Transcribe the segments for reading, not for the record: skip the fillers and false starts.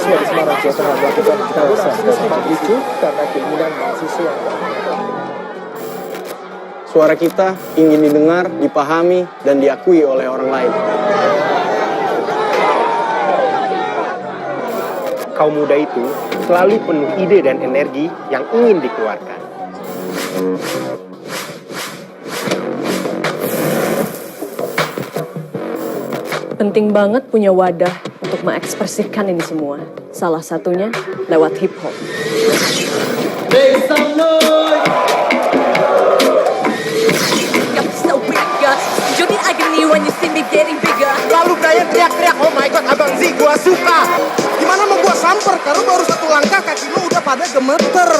mahasiswa di Semarang, Jawa Tengah melakukan demonstrasi sempat ricu karena keinginan mahasiswa. Suara kita ingin didengar, dipahami, dan diakui oleh orang lain. Kaum muda itu selalu penuh ide dan energi yang ingin dikeluarkan. Penting banget punya wadah untuk mengekspresikan ini semua. Salah satunya lewat hip hop. Lalu Brian teriak-teriak, oh my god Abang Z gua suka. Gimana mau gua samper, karena baru satu langkah kaki lu udah pada gemeter.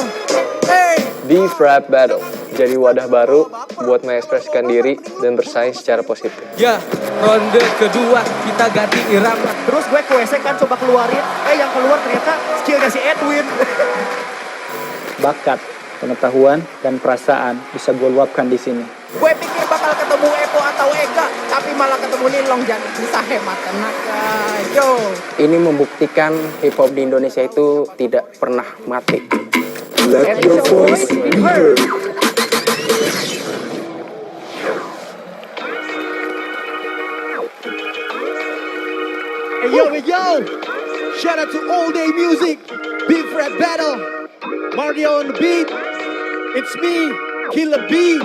Hey. Beef Rap Battle jadi wadah baru buat mengekspresikan diri dan bersaing secara positif. Ya, ronde kedua kita ganti irama. Terus gue ke WC kan coba keluarin, yang keluar ternyata skillnya si Edwin. Bakat, pengetahuan, dan perasaan bisa gue luapkan di sini. Gue pikir bakal ketemu Epo atau Ega, tapi malah ketemu Nilong, jadi bisa hemat tenaga. Yo. Ini membuktikan hip hop di Indonesia itu tidak pernah mati. Let your voice be heard. Hey yo, shout out to All Day Music, Beef Rap Battle, Mario on the beat. It's me, Killer B,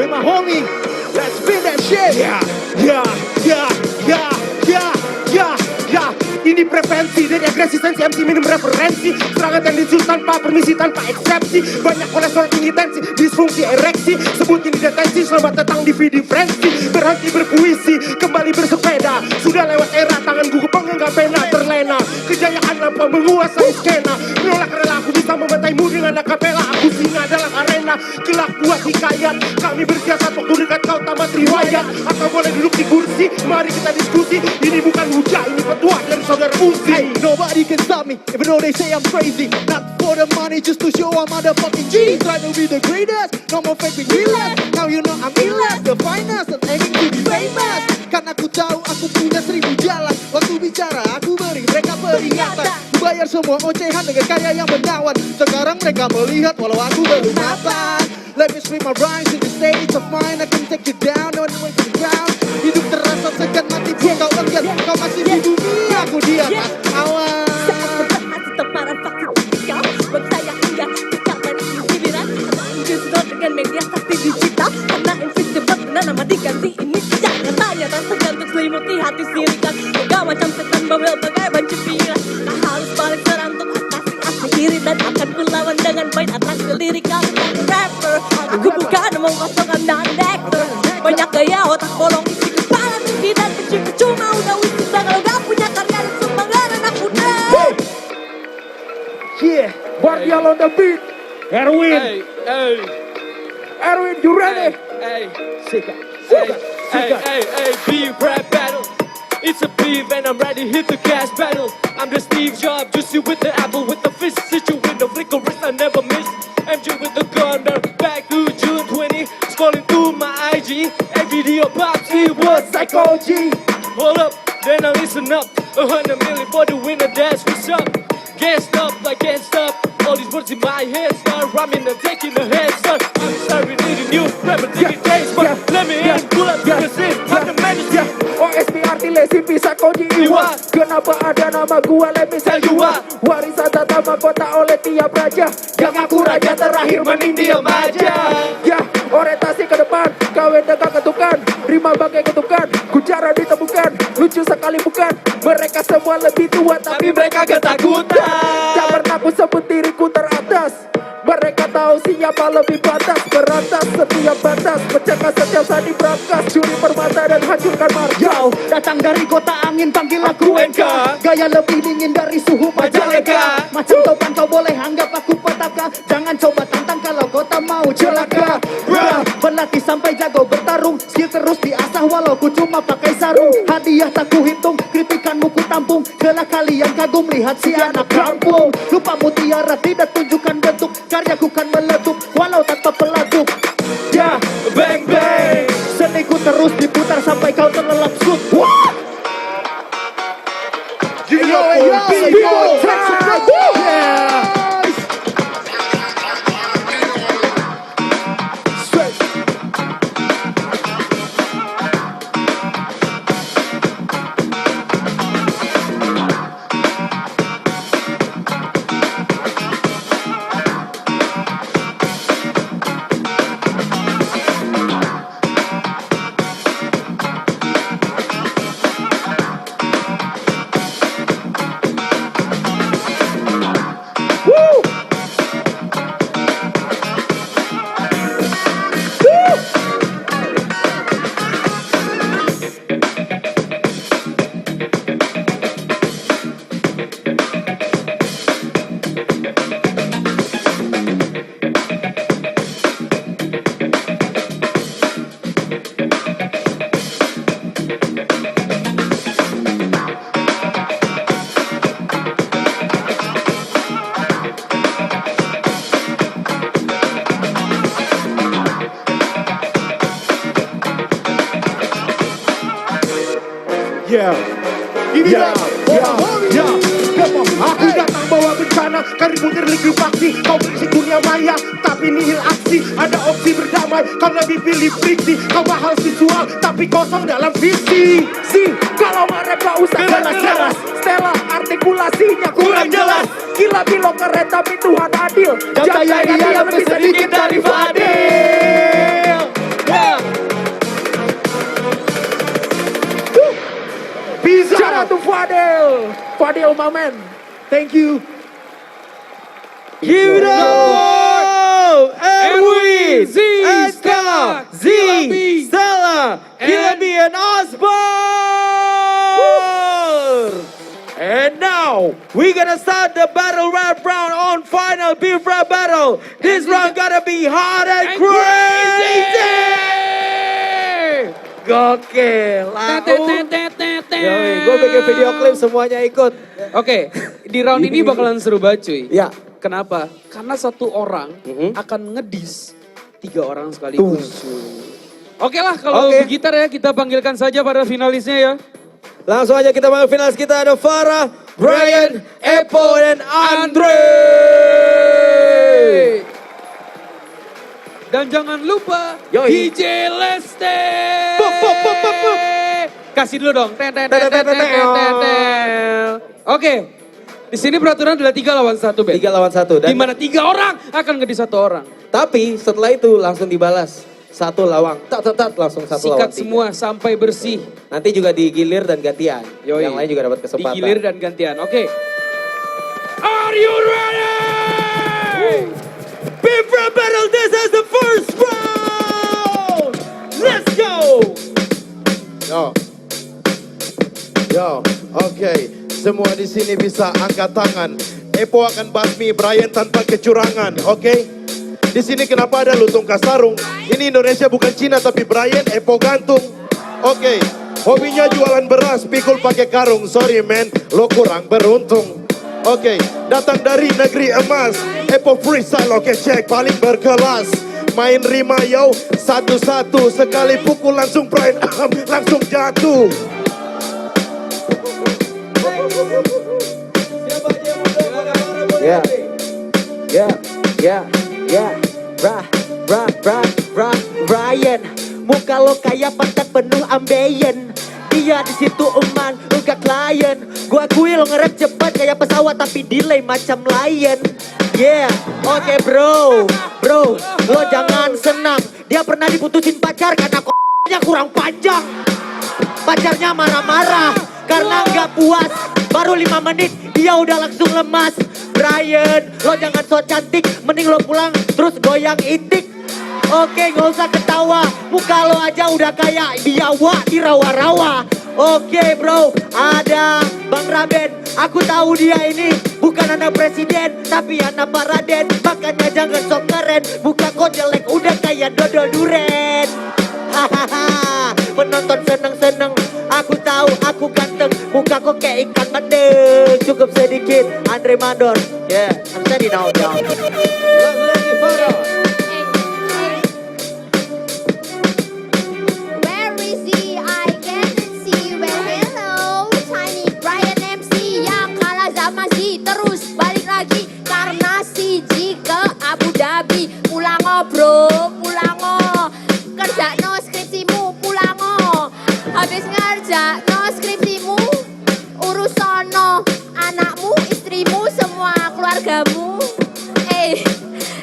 with my homie. Let's spin that shit. Yeah. Ini prevensi dari agresi sensi MC minim referensi. Serangan yang disusul tanpa permisi, tanpa eksepsi. Banyak kolesterol tinggi tensi, disfungsi ereksi. Sebutin detensi, selamat datang di video frenzy. Berhenti berpuisi, kembali bersepeda. Sudah lewat era, tangan gue pengenggak pena terlena. Kejayaan lampu menguasai skena. Menolak rela, aku bisa membantaimu dengan akapela. Aku singa dalam arena, kelak buat hikayat. Kami bersiasat waktu dekat kau tamat riwayat. Atau boleh duduk di kursi, mari kita diskusi. Ini bukan hujah, ini petua dari saudara Uzi. Hey, nobody can stop me, even though they say I'm crazy. Not for the money, just to show I'm motherfucking G. Try to be the greatest, no more faking real. Now you know I'm real, the finest, and aiming to be famous. Karena aku tahu aku punya 1000 jalan. Waktu bicara aku beri mereka peringatan. Ku bayar semua ocehan dengan karya yang menawan. Sekarang mereka melihat walau aku belum mapan. Let me spit my rhymes in the stage of mine. I can take you down, no one to the ground. Hidup terasa segan, mati pun kau enggan. Kau masih di dunia, aku di atas awan. Masih temparan vaksin tipikal. Buat saya enggak tidak dari giliran. Atau invisible dengan media sakti digital. Karena invisible benar nama diganti ini tidak. Katanya tak tergantung selimuti hati sirikan. Gak macam setan bawel bagai banci pikiran. Tak harus balik serang untuk atasi asli diri. Dan akan melawan dengan bait atas lirikal. Rapper, aku bukan mengosongkan non-actor. Banyak gaya otak bolong isi kepala tinggi dan kecil. Cuma udah wisuda kalau gak punya karya dan sumbangan anak muda. Yeah, Bardial on the beat. Erwin. Erwin, you ready? Sika. Beef Rap Battle. It's a beef and I'm ready, hit the gas battle. I'm the Steve Jobs, juicy with the apple, with the fist, sit you with the flicker wrist, I never miss. MJ with the gun, back to June 20, scrolling through my IG. Every video pops, it was Psycho G. Hold up, then I listen up. 100 million for the winner, that's what's up. Can't stop, I can't stop. All these words in my head start rhyming and taking the head start. I'm starting needing you, rapper taking days, but let me in, pull up to the scene, I'm the manager. OSP artilesi bisa koji iwa. Kenapa ada nama gua, let me tell you what. Warisan tata mahkota oleh tiap raja. Yang aku raja terakhir mending diam aja. Ya, orientasi ke depan, kawin dekat ketukan. Rima bagai ketukan, kucara ditemukan. Lucu sekali bukan, mereka semua lebih tua tapi mereka ketakutan. Tak pernah ku sebut diriku teratas. Mereka tahu siapa lebih pantas. Berantas setiap batas, pecahkan setiap sandi berangkas. Curi permata dan hancurkan marjau. Datang dari kota angin, panggil aku NK. Gaya lebih dingin dari suhu Majalengka. Macam topan kau boleh anggap aku petaka. Jangan coba tantang kalau kau tak mau celaka. Berlatih sampai jago bertarung. Skill terus diasah walau ku cuma pakai sarung. Hadiah tak ku hitung, kritikanmu ku tampung. Kelak kalian kagum lihat si anak kampung. Lupa mutiara tidak tunjukkan bentuk. Karyaku kan meletup walau tanpa pelatuk. Ya, bang bang. Seniku terus diputar sampai kau terlelap sud. Yo yo people, time. Yeah. Yeah. Aku datang bawa bencana, keributan likuifaksi. Kau berisik dunia maya, tapi nihil aksi. Ada opsi berdamai, kau lebih pilih friksi. Kau mahal visual, tapi kosong dalam visi. Kalau nge-rap gak usah jelas-jelas. Stella artikulasinya kurang jelas. Gila bilang keren tapi Tuhan adil. Jaya dia lebih sedikit dari Fadil. Bisa. Shout out to Fadil. Fadil, my man. Thank you. Give it up! And we, Stella, Gilabi, and Osborne! And now, we're gonna start the battle rap round on final beef rap battle. This round gotta be hot and crazy! Gokil. Gue bikin video klip semuanya ikut. Oke, di round ini bakalan seru banget cuy. Ya. Kenapa? Karena satu orang akan ngedis 3 orang sekaligus. Oke lah kalau begitu ya kita panggilkan saja para finalisnya ya. Langsung aja kita panggil finalis kita, ada Farah, Brian, Epo, dan Andre. Dan jangan lupa Yoi. DJ Leste. Kasih dulu dong. Oke. Di sini peraturan adalah 3 lawan 1, Ben. 3 lawan 1. Di mana 3 orang akan ngedis 1 orang. Tapi setelah itu langsung dibalas. 1 lawang, langsung 1 lawan 3. Sikat semua sampai bersih. Nanti juga digilir dan gantian. Yoi. Yang lain juga dapat kesempatan. Digilir dan gantian. Oke. Are you ready? Beef Rap Battle, this is the first round. Let's go. Yo, oke. Semua di sini bisa angkat tangan. Epo akan basmi Brian tanpa kecurangan, oke? Di sini kenapa ada lu tungkas sarung? Ini Indonesia bukan Cina tapi Brian Epo gantung. Oke, hobinya jualan beras, pikul pakai karung. Sorry man, lo kurang beruntung. Oke, datang dari negeri emas. Epo freestyle, oke cek paling berkelas. Main rima yo, satu-satu. Sekali pukul langsung Brian langsung jatuh. Brian, muka lo kayak pantat penuh ambeien. Dia di situ eman, enggak klien. Gua akui lo nge-rap cepat kayak pesawat tapi delay macam lion. Yeah, oke bro, lo jangan senang. Dia pernah diputusin pacar karena nya kurang panjang. Pacarnya marah-marah karena nggak puas. Baru 5 menit dia udah langsung lemas. Brian, lo jangan so cantik, mending lo pulang terus goyang itik. Oke, gak usah ketawa, muka lo aja udah kayak biawa di rawa-rawa. Oke bro, ada Bang Raben. Aku tahu dia ini bukan anak presiden, tapi anak Pak Raden. Makanya jangan sok keren, muka kok jelek udah kayak dodol duren. Hahaha, penonton seneng-seneng. Aku tahu aku ganteng, muka kok kayak ikan bandeng. Cukup sedikit, Andre Mandor. Yeah, I'm steady now. Where is he? I can't see. Well, hello, tiny Brian MC yang kalah kerja, no skripsimu, urus sono, anakmu, istrimu, semua keluargamu.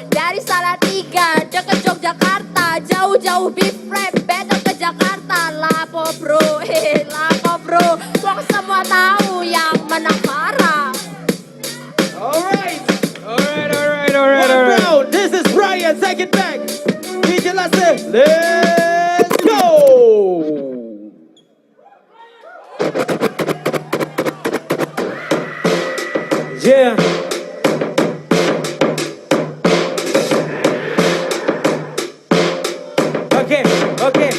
Dari Salatiga deket Yogyakarta, jauh-jauh beef rap, better ke Jakarta. Lapo bro, lapo bro, wong semua tahu yang menang Farah. Alright. One round. This is Brian. Take it back. DJ Lasse. Let's go. Yeah. Oke.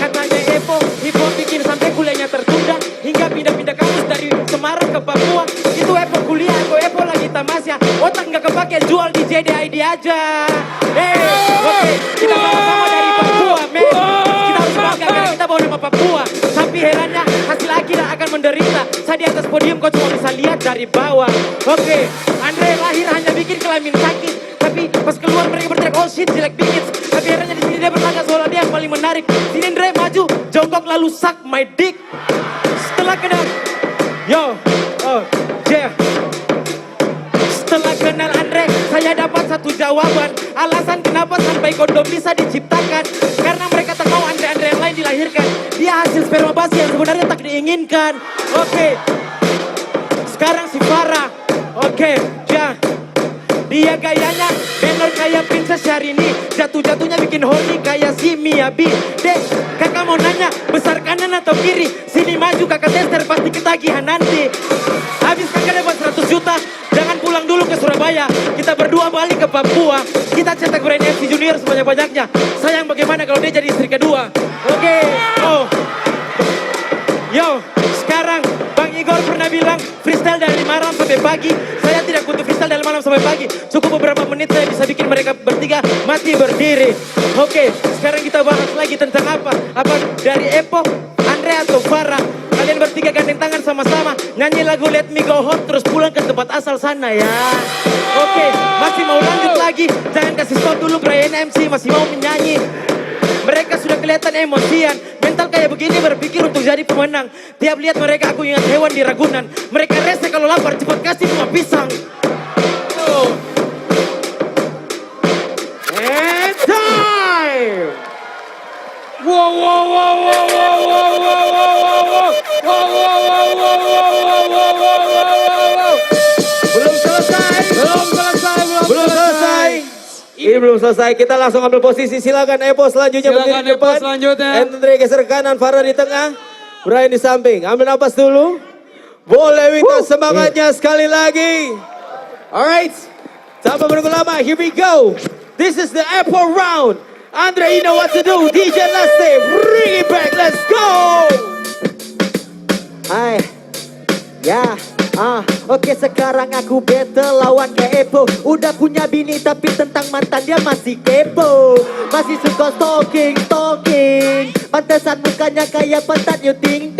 Katanya Epo, hip hop bikin sampai kuliahnya tertunda hingga pindah-pindah kampus dari Semarang ke Papua. Itu Epo kuliah atau Epo lagi tamasya? Otak nggak kepake jual di JDID aja. Oke, kita sama-sama dari Papua, men. Kita harus bangga karena kita bawa nama Papua. Tapi herannya hasil akhirnya akan menderita. Saya di atas podium kau cuma bisa lihat dari bawah. Oke, Andre lahir hanya bikin kelamin sakit. Tapi pas keluar mereka berteriak oh shit jelek bingit. Tapi herannya di sini dia bertanya soal dia yang paling menarik. Sini Andre maju, jongkok lalu suck my dick. Setelah kenal, Setelah kenal Andre, saya dapat satu jawaban. Alasan kenapa sampai kondom bisa diciptakan. Karena mereka tak mau Andre yang lain dilahirkan. Dia hasil sperma basi yang sebenarnya tak diinginkan. Oke. Sekarang si Farah. Oke, dia gayanya menor kayak Princess Syahrini. Jatuh-jatuhnya bikin horny kayak si Miyabi. Dek, kakak mau nanya besar kanan atau kiri? Sini maju kakak tester pasti ketagihan nanti. Habis kakak dapat 100 juta, jangan pulang dulu ke Surabaya. Kita berdua balik ke Papua. Kita cetak brand MC Junior sebanyak-banyaknya. Sayang bagaimana kalau dia jadi istri kedua. Oke. Sekarang Bang Igor pernah bilang freestyle dari malam sampai pagi. Saya tidak butuh freestyle dari malam sampai pagi. Cukup beberapa menit saya bisa bikin mereka bertiga mati berdiri. Oke, sekarang kita bahas lagi tentang apa? Apa dari Epo, Andre atau Farah? Kalian bertiga gandeng tangan sama-sama nyanyi lagu Let Me Go Home terus pulang ke tempat asal sana ya. Oke, masih mau lanjut lagi? Jangan kasih stop dulu Brian MC masih mau menyanyi. Mereka sudah kelihatan emosian. Mental kayak begini berpikir untuk jadi pemenang. Tiap lihat mereka aku ingat hewan di Ragunan. Mereka rese kalau lapar cepat kasih bunga pisang. And time. Ini belum selesai, kita langsung ambil posisi. Silakan Epo selanjutnya berdiri di depan. Andre geser kanan, Farah di tengah, Brian di samping. Ambil napas dulu. Boleh minta semangatnya sekali lagi. Alright, tanpa menunggu lama, here we go. This is the Epo round. Andre, you know what to do. DJ Lasse, bring it back, let's go. Hai, ya. Oke sekarang aku battle lawan kayak Epo. Udah punya bini tapi tentang mantan dia masih kepo. Masih suka stalking. Pantesan mukanya kayak pantat you ting.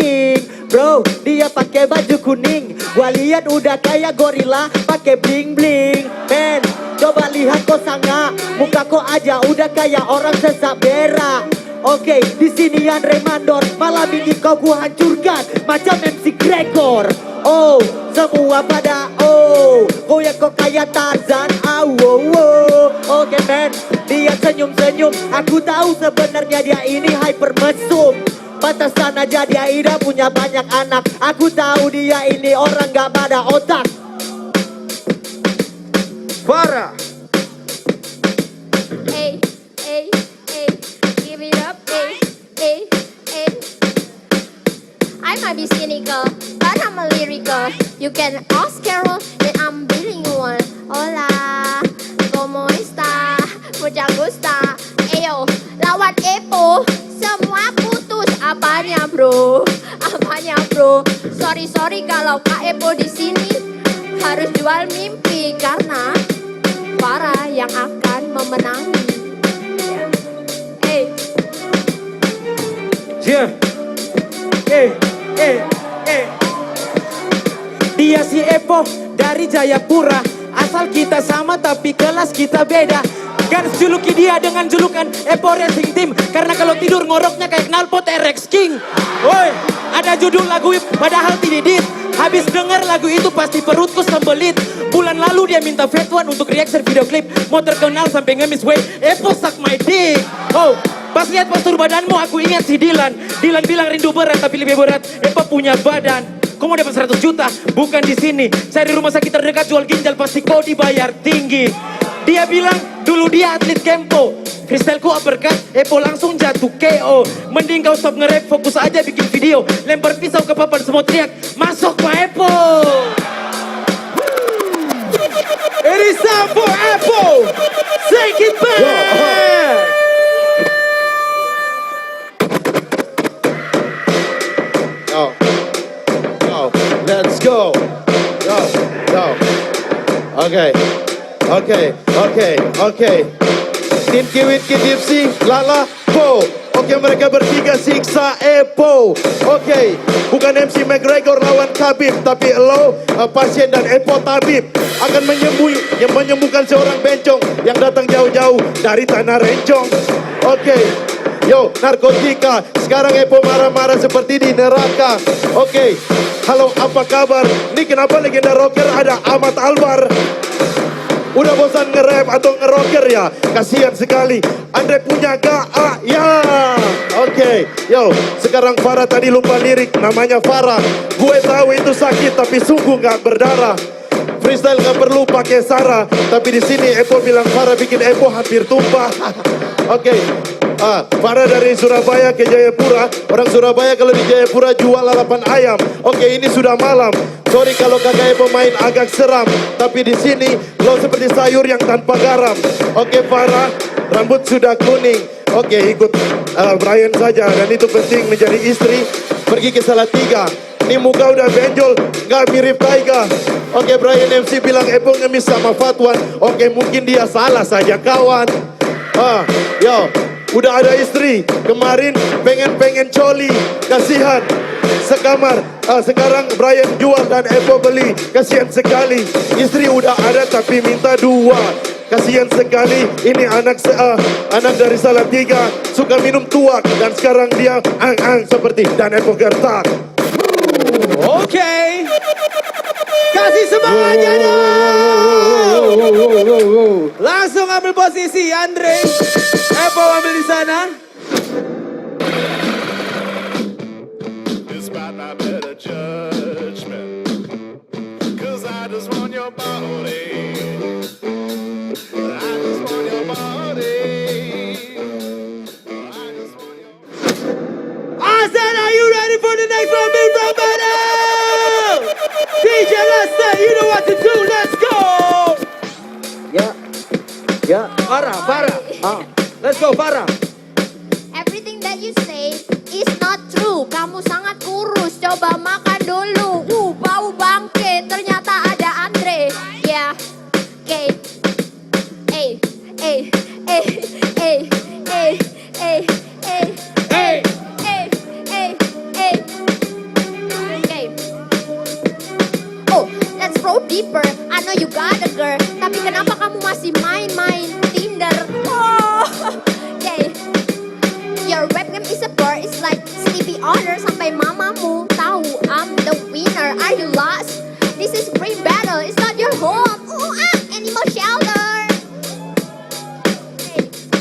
Bro, dia pakai baju kuning. Gua lihat udah kayak gorila pakai bling bling. Men, coba lihat kok sanga. Muka kok aja udah kayak orang sesak berak. Oke, di sini Andre mandor, malah bikin kau gua hancurkan macam MC Gregor. Oh, semua pada goyang kok kayak Tarzan. Oke men, dia senyum-senyum. Aku tahu sebenarnya dia ini hyper mesum. Pantesan aja dia tidak punya banyak anak. Aku tahu dia ini orang gak pada otak. Farah. Give it up, I might be cynical, but I'm a lyrical. You can ask Carol, and I'm bilingual. Hola, como esta? Mucha gusta. Eyo, lawan Epo, semua putus. Apanya bro? Sorry kalau Kak Epo di sini harus jual mimpi karena Farah yang akan memenangi. Dia si Epo dari Jayapura. Asal kita sama tapi kelas kita beda. Gans juluki dia dengan julukan Epo Racing Team. Karena kalau tidur ngoroknya kayak knalpot RX King. Woi, ada judul lagu padahal tididit. Habis denger lagu itu pasti perutku sembelit. Bulan lalu dia minta Fetwan untuk reaction video klip. Mau terkenal sampai ngemis, wey, Epo suck my dick. Oh, pas lihat postur badanmu aku ingat si Dilan. Dilan bilang rindu berat tapi lebih berat Epo punya badan. Kau mau dapat 100 juta? Bukan di sini. Cari rumah sakit terdekat jual ginjal pasti kau dibayar tinggi. Dia bilang dulu dia atlet Kempo. Freestyleku uppercut, Epo langsung jatuh KO. Mending kau stop nge-rap, fokus aja bikin video. Lempar pisau ke papan semua teriak, masuk Pak Epo. It is time for Epo. Take it back. Let's go. Go. Okay. Tim Kiwit Kidipsi, Lala, Po. Oke, mereka bertiga siksa Epo. Oke, bukan MC McGregor lawan Khabib, tapi lo pasien dan Epo tabib akan menyembuhkan seorang bencong yang datang jauh-jauh dari tanah rencong. Oke. Yo, narkotika. Sekarang Epo marah-marah seperti di neraka. Oke, halo apa kabar? Ini kenapa legenda rocker ada Ahmad Albar? Udah bosan nge-rap atau nge-rocker ya? Kasihan sekali, Andre punya GA ya. Oke, yo, sekarang Farah tadi lupa lirik, namanya Farah. Gue tahu itu sakit tapi sungguh gak berdarah. Freestyle gak perlu pakai Sarah, tapi di sini Epo bilang Farah bikin Epo hampir tumpah. Oke. Farah dari Surabaya ke Jayapura. Orang Surabaya kalau di Jayapura jual lalapan ayam. Oke, ini sudah malam. Sorry kalau kakak Epo main agak seram, tapi di sini lo seperti sayur yang tanpa garam. Oke Farah, rambut sudah kuning. Oke, ikut Brian saja, dan itu penting menjadi istri. Pergi ke Salatiga. Ini muka udah benjol, nggak mirip Taiga. Oke, Brian MC bilang Epo ngemis sama Fatwan. Oke, mungkin dia salah saja kawan. Yo, udah ada istri, kemarin pengen coli, kasihan. Sekamar, sekarang Brian jual dan Epo beli, kasihan sekali. Istri udah ada tapi minta 2, kasihan sekali. Ini anak dari Salatiga, suka minum tuak dan sekarang dia seperti dan Epo gertak. Oke, kasih semangatnya dong. Langsung ambil posisi Andre. Epo ambil di sana. Despite my better judgment, 'cause I just want your body. I just want your body. I just want your I said, are you ready for the next one, big bro battle? DJ Lester, you know what to do, let's go! Ya. Farah. Let's go, Farah. Everything that you say is not true. Kamu sangat kurus, coba makan dulu. Bau bangke, ternyata ada Andre. Ya, oke. Oh, let's go deeper. I know you got a girl, tapi kenapa kamu masih main-main Tinder? Oh, okay. Your webcam is a bird, it's like Stevie Wonder sampai mamamu tahu I'm the winner. Are you lost? This is Green Battle, it's not your home. Animal shelter.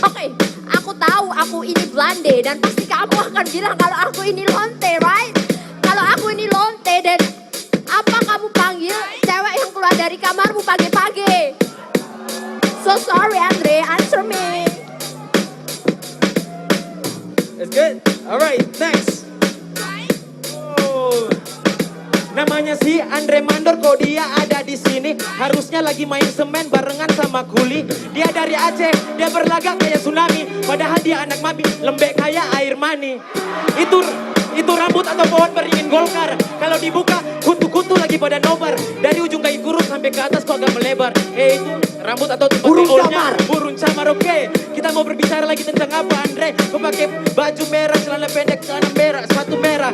Okay, aku tahu aku ini blonde dan pasti kamu akan bilang kalau aku ini lonte, right? Kalau aku ini lonte dan apa kamu panggil cewek yang keluar dari kamarmu pagi-pagi? So sorry Andre, answer me. It's good. Alright, next. Oh. Namanya si Andre Mandor, kok dia ada di sini? Harusnya lagi main semen barengan sama Kuli. Dia dari Aceh, dia berlagak kayak tsunami. Padahal dia anak mami, lembek kayak air mani. Itu rambut atau pohon beringin Golkar. Kalau dibuka, kutu-kutu lagi pada nobar. Dari ujung kaki kurus sampai ke atas kok agak melebar. Itu rambut atau tempat gaulnya? Burung camar, oke. Kita mau berbicara lagi tentang apa, Andre? Kau pakai baju merah, celana pendek, celana merah, sepatu merah.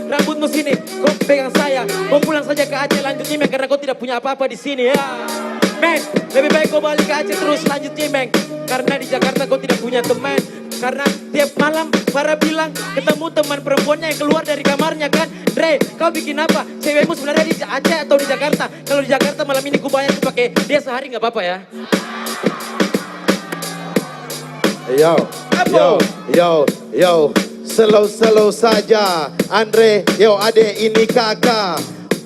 Rambutmu sini, kau pegang saya. kau pulang saja ke Aceh lanjut nyimeng karena kau tidak punya apa-apa di sini ya. Men, lebih baik kau balik ke Aceh terus lanjut nyimeng karena di Jakarta kau tidak punya teman. Karena tiap malam Farah bilang ketemu teman perempuannya yang keluar dari kamarnya kan. Dre, kau bikin apa? Cewekmu sebenarnya di Aceh atau di Jakarta? Kalau di Jakarta malam ini ku bayar tuh pakai dia sehari nggak apa-apa ya. Yo, slow saja. Andre, yo adek ini kakak.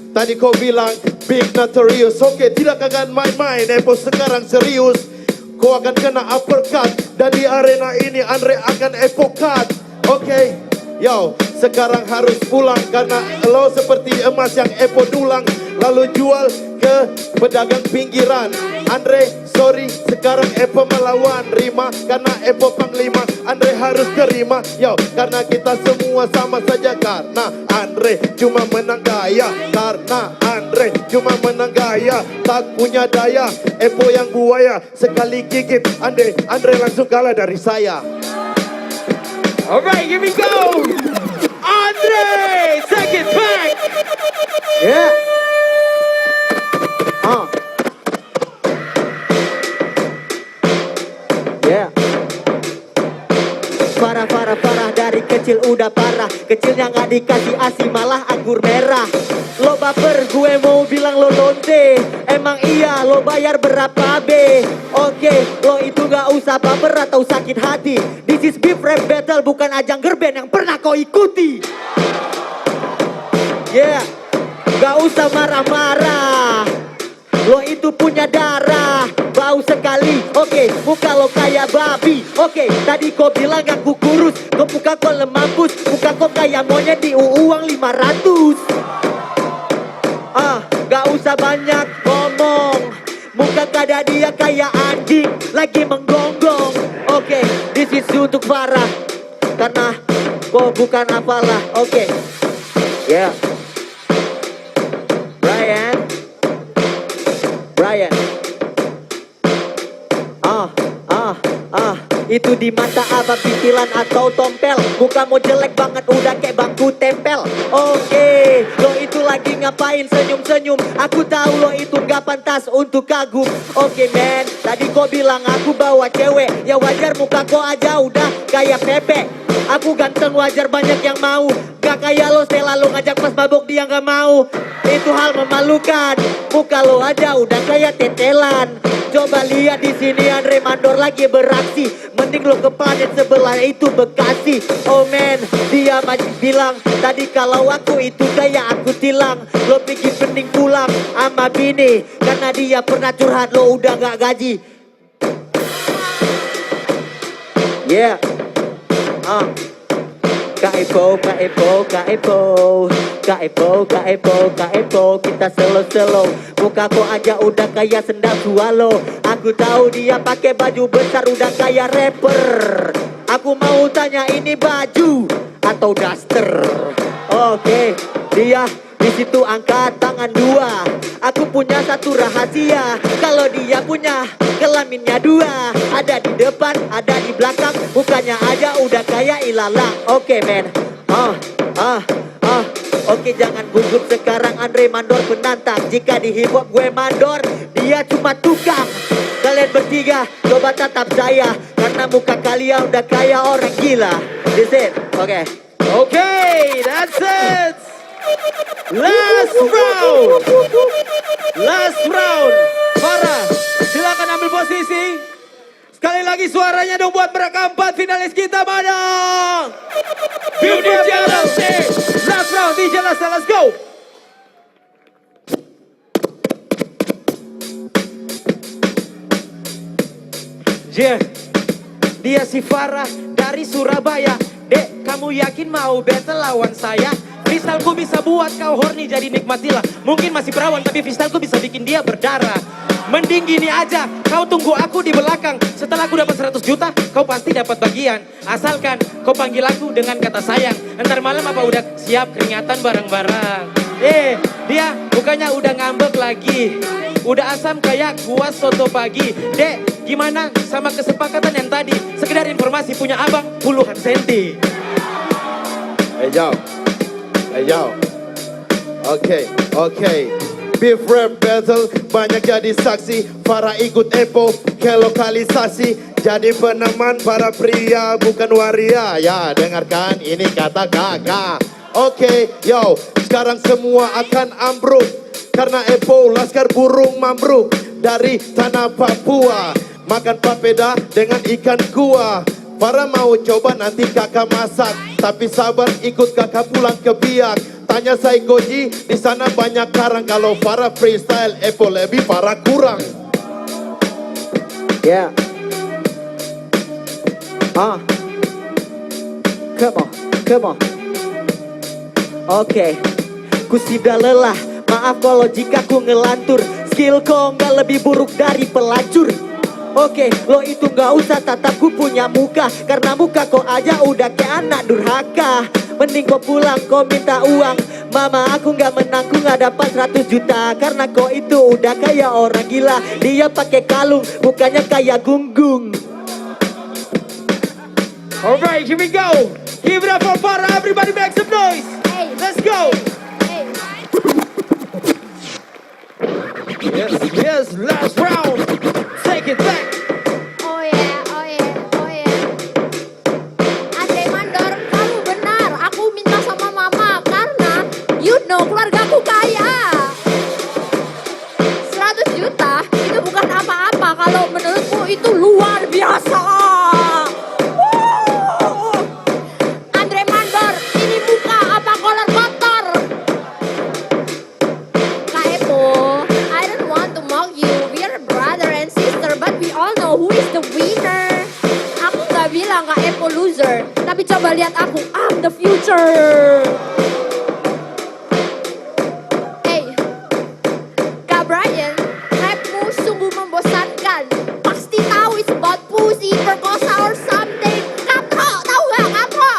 Tadi kau bilang big notorious. Oke, tidak akan main-main. Epo sekarang serius. Kau akan kena uppercut. Dan di arena ini Andre akan epokat. Oke, yo, sekarang harus pulang. Karena lo seperti emas yang Epo dulang. Lalu jual ke pedagang pinggiran. Andre, sorry, sekarang Epo melawan Rima. Karena Epo panglima, Andre harus terima. Yo, karena kita semua sama saja. Karena Andre cuma menang gaya. Karena Andre cuma menang gaya. Tak punya daya, Epo yang buaya. Sekali gigit, Andre langsung kalah dari saya. Alright, here we go. Andre, take it back. Yeah. Yeah. Parah dari kecil udah parah. Kecilnya gak dikasih asi malah anggur merah. Lo baper gue mau bilang lo lonte. Emang iya lo bayar berapa be? Oke, lo itu gak usah baper atau sakit hati. This is beef rap battle bukan ajang gerben yang pernah kau ikuti. Yeah, gak usah marah-marah. Lo itu punya darah, bau sekali. Oke, muka lo kayak babi. Oke, tadi kau bilang aku kurus. Kau muka kau lemampus. Muka kau kayak monyet di uang 500. Gak usah banyak ngomong. Muka kada dia kayak anjing lagi menggonggong. Oke, this is untuk Farah. Karena kau bukan apalah. Oke, yeah. Brian, itu di mata apa pitilan atau tompel? Muka mau jelek banget udah kayak bangku tempel. Oke, lo itu lagi ngapain senyum-senyum? Aku tahu lo itu gak pantas untuk kagum. Oke men, tadi kau bilang aku bawa cewek. Ya wajar muka kau aja udah kayak Pepe. Aku ganteng wajar banyak yang mau. Gak kayak lo selalu ngajak pas mabok dia gak mau. Itu hal memalukan. Muka lo aja udah kayak tetelan. Coba lihat di sini Andre Mandor lagi beraksi. Mending lo ke planet sebelah itu Bekasi. Oh man, dia masih bilang tadi kalau aku itu kayak aku tilang. Lo pikir mending pulang sama bini karena dia pernah curhat lo udah gak gaji. Yeah. Kaepo, kita slow. Muka kau aja udah kayak sendal swallow. Aku tahu dia pakai baju besar udah kayak rapper. Aku mau tanya ini baju atau duster? Oke, dia di situ angkat tangan dua. Aku punya satu rahasia. Kalau dia punya kelaminnya dua. Ada di depan, ada di belakang. Mukanya aja udah kayak ilalang. Oke men. Oke jangan gugup sekarang Andre Mandor penantang. Jika di hip hop gue mandor, dia cuma tukang. Kalian bertiga coba tatap saya. Karena muka kalian udah kayak orang gila. That's it. Oke. Okay, that's it. Last round. Farah, silakan ambil posisi. Sekali lagi suaranya dong buat mereka 4 finalis kita mana? DJ Lasta. Last round, DJ Lasta, let's go. Yeah, dia si Farah dari Surabaya. Dek, kamu yakin mau battle lawan saya? Freestyleku bisa buat kau horny jadi nikmatilah. Mungkin masih perawan tapi freestyleku bisa bikin dia berdarah. Mending gini aja, kau tunggu aku di belakang. Setelah aku dapat 100 juta, kau pasti dapat bagian. Asalkan kau panggil aku dengan kata sayang. Ntar malam apa udah siap keringatan bareng-bareng. Dia bukannya udah ngambek lagi. Udah asam kayak kuah soto pagi. Dek, gimana sama kesepakatan yang tadi? Sekedar informasi punya abang puluhan senti. Hey yo. Oke. Beef rap battle, banyak jadi saksi. Farah ikut Epo ke lokalisasi. Jadi peneman para pria, bukan waria. Ya, dengarkan ini kata kakak. Oke, yo, sekarang semua akan ambruk. Karena Epo laskar burung mambruk dari tanah Papua. Makan papeda dengan ikan kuah. Farah mau coba nanti kakak masak. Tapi sabar ikut kakak pulang ke Biak. Tanya Saikoji, di sana banyak karang. Kalau Farah freestyle, Epo lebih, Farah kurang. Yeah. Come on. Oke, ku sudah lelah. Maaf kalau jika ku ngelantur. Skill kau nggak lebih buruk dari pelacur. Oke, lo itu gak usah tatap ku punya muka. Karena muka kau aja udah kayak anak durhaka. Mending kau pulang, kau minta uang. Mama aku gak menang, ku gak dapat 100 juta. Karena kau itu udah kayak orang gila. Dia pakai kalung, mukanya kayak gunggung. Alright, here we go. Give it up for Farah, everybody make some noise. Hey. Let's go. Hey. Yes, last round. Take it back. Oh yeah. Andre Mandor, kamu benar. Aku minta sama mama karena you know keluargaku kaya. 100 juta itu bukan apa-apa kalau menurutku itu luar biasa. Woo! Andre Mandor, ini muka apa kolor kotor? Kak Epo, I don't want to mock you. We are brother and sister, but we all know who is the winner. Aku gak bilang Kak Epo loser, tapi coba lihat aku, I'm the future. Hey, Kak Brian, rapmu sungguh membosankan. Pasti tahu it's about pussy, perkosa or something. Katro, tahu gak katro?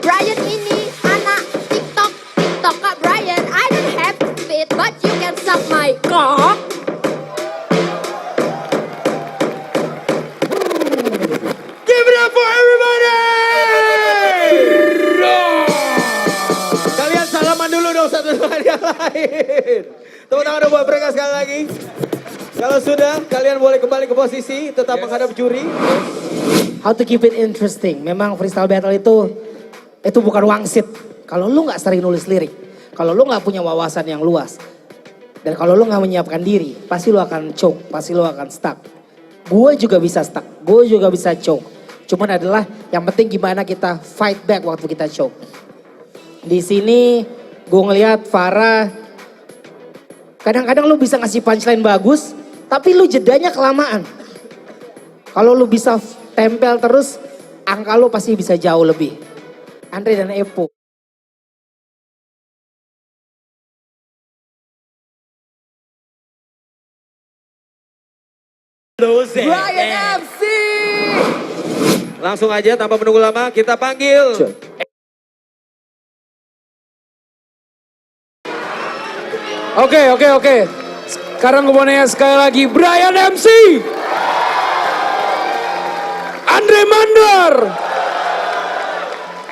Brian ini anak TikTok Kak Brian. I don't have to fit, but you can suck my cock. Give it up for everybody. Kalian salaman dulu dong satu sama yang lain. Tepuk tangan dong buat mereka sekali lagi. Kalau sudah, kalian boleh kembali ke posisi, tetap menghadap juri. How to keep it interesting. Memang freestyle battle itu bukan wangsit. Kalau lu nggak sering nulis lirik, kalau lu nggak punya wawasan yang luas, dan kalau lu nggak menyiapkan diri, pasti lu akan choke, pasti lu akan stuck. Gue juga bisa stuck, gue juga bisa choke. Cuman adalah yang penting gimana kita fight back waktu kita choke. Di sini gue ngelihat Farah, kadang-kadang lu bisa ngasih punchline bagus, tapi lu jedanya kelamaan. Kalau lu bisa tempel terus, angka lu pasti bisa jauh lebih. Andre dan Epo. Brian MC. Langsung aja tanpa menunggu lama kita panggil. Oke. Sekarang gue mau nanya sekali lagi, Brian MC. Andre Mandor.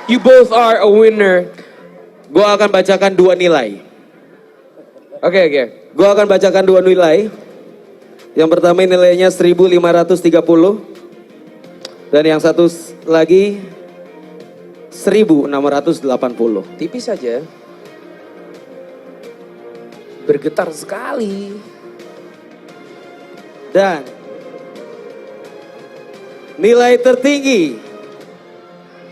You both are a winner. Gue akan bacakan dua nilai. Oke. Gue akan bacakan dua nilai. Yang pertama nilainya 1530. Dan yang satu lagi 1680. Tipis saja. Bergetar sekali. Dan nilai tertinggi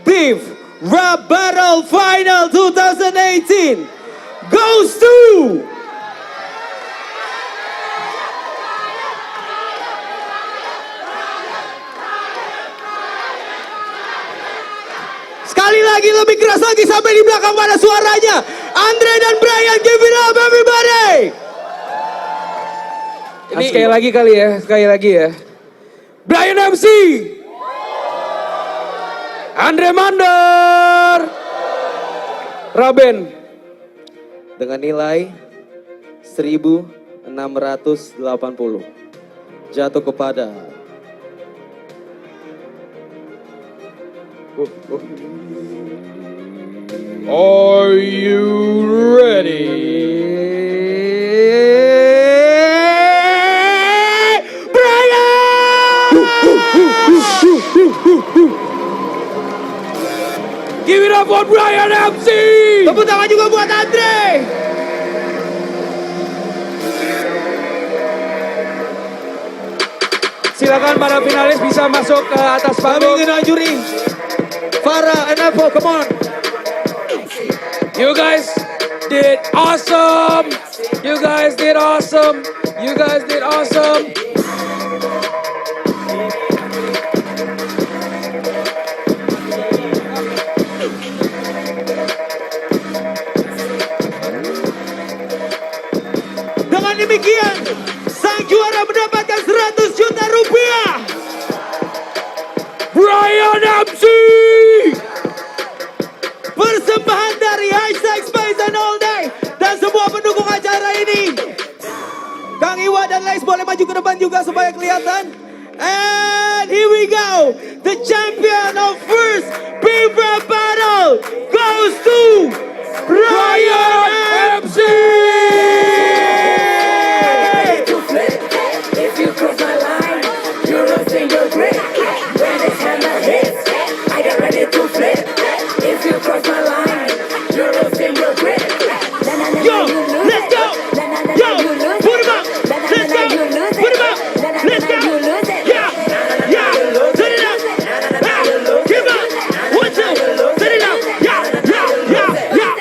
Beef Rap Battle Final 2018 goes to sekali lagi, lebih keras lagi sampai di belakang mana suaranya. Andre dan Brian, give it up everybody. Ini sekali lagi ya. Brian MC. Andre Mandor. Raben. Dengan nilai 1680 jatuh kepada Are you ready? Give it up for Brian MC. Tepuk tangan juga buat Andre. Silakan para finalis bisa masuk ke atas Kami panggung. ingin juri. Farah and Apple, come on. You guys did awesome. You guys did awesome. You guys did awesome. Dengan demikian, sang juara mendapatkan 100 juta rupiah. Brian MC. Persembahan dari Hashtag Spice and All Day dan semua pendukung acara ini. Kang Iwa dan Lex boleh maju ke depan juga supaya kelihatan. And here we go. The champion of first Beef Rap Battle goes to Brian MC. If you cross my line, you're losing your grip. When the hammer hits, I get ready to flip. If you cross my line, you're losing your grip. Yo, let's go. Yo, put him up. Let's go. Put him up. Let's go. Yeah, yeah. Set it up. Ah, give up. 1, 2. Set it up. Yeah, yeah, yeah, yeah.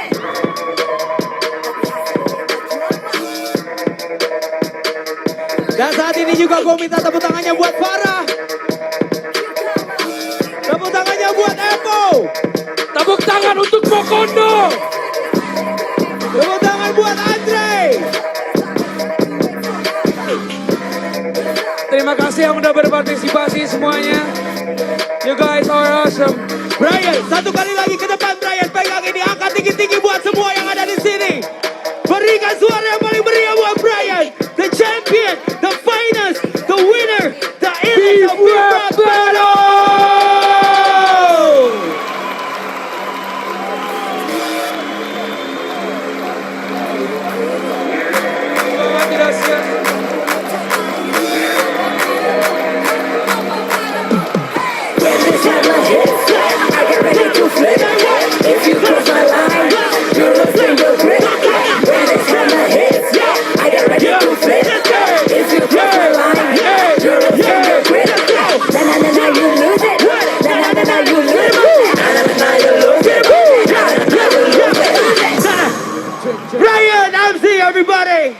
Dan saat ini juga gue minta tepuk tangannya buat Farah. Tepuk tangannya buat Epo. Tepuk tangan untuk Mokondo. Tepuk tangan buat Andre. Terima kasih yang udah berpartisipasi semuanya. You guys are awesome. Brian, satu kali lagi ke depan Brian. Pegang ini, angkat tinggi-tinggi buat semua yang ada di sini. Berikan suara yang paling meriah buat Brian. The champion, the finest, the winner, the elite of Beef Rap Battle. Gracias. When the hammer hits, I get ready to flip. If you cross my line, you're losing your grip. When the hammer hits, I get ready to flip. If you cross my line, you're losing your grip. Na na na na, you lose it. Na na na na, you lose it. Na na na na, you lose it. Na na na na, you lose it. Brian MC, everybody.